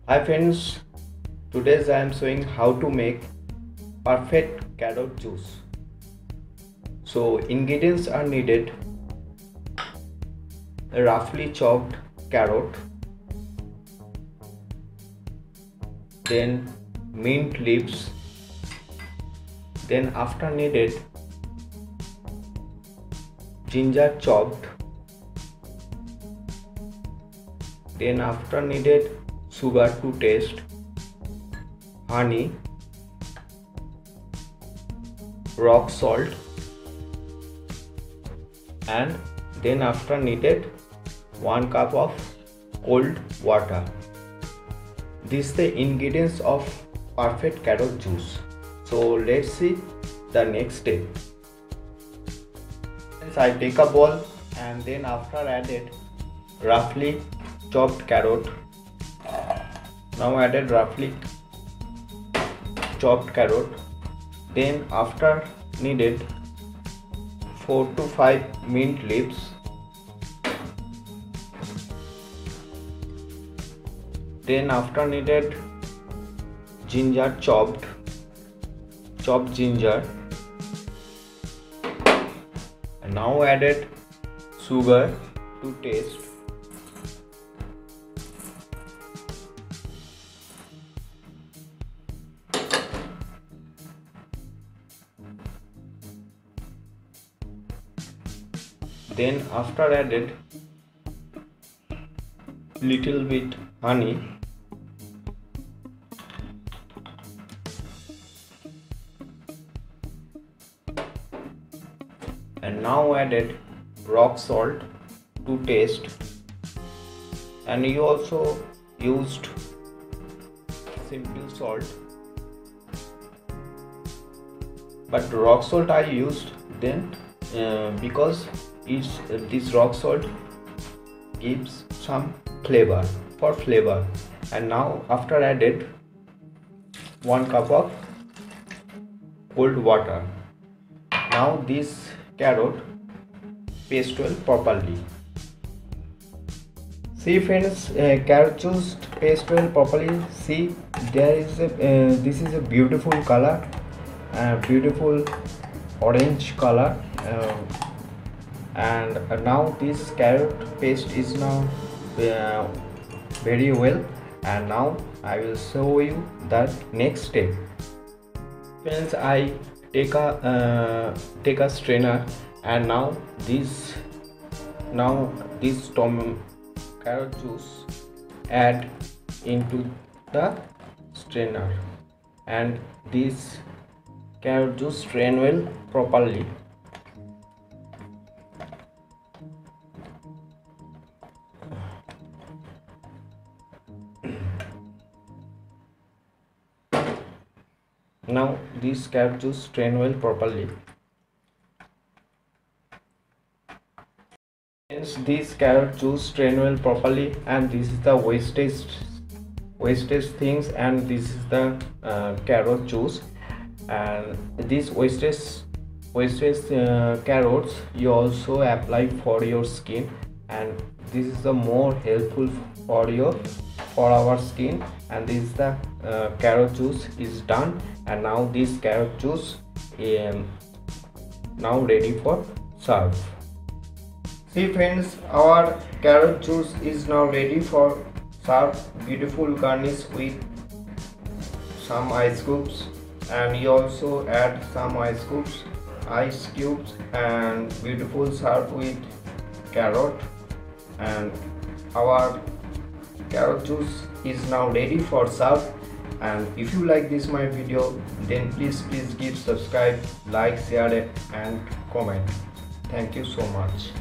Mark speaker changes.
Speaker 1: Hi friends, today I am showing how to make perfect carrot juice. So ingredients are needed: a roughly chopped carrot, then mint leaves, then after needed ginger chopped, then after needed sugar to taste, honey, rock salt, and then after needed 1 cup of cold water. These are the ingredients of perfect carrot juice. So let's see the next step. I take a bowl and then after added roughly chopped carrot. Now added roughly chopped carrot. Then after needed 4 to 5 mint leaves. Then after needed ginger chopped ginger. And now added sugar to taste. Then after added little bit honey. And now added rock salt to taste, and you also used simple salt, but rock salt I used then because this rock salt gives some flavor. And now after added 1 cup of cold water. Now this carrot paste well properly. See friends, carrot juice paste well properly. See, there is a this is a beautiful color, beautiful orange color, and now this carrot paste is now very well. And now I will show you that next step. Friends, I take a strainer, and now this carrot juice add into the strainer, and this carrot juice strain well properly. Now this carrot juice strain well properly. Since this carrot juice strain well properly, and this is the wastage things, and this is the carrot juice, and these wastage carrots you also apply for your skin, and this is the more helpful for our skin. And this is the carrot juice is done, and now this carrot juice now ready for serve. See friends, our carrot juice is now ready for serve. Beautiful garnish with some ice cubes, and you also add some ice cubes, and beautiful serve with carrot. And our carrot juice is now ready for serve. And if you like this my video, then please give subscribe, like, share it, and comment. Thank you so much.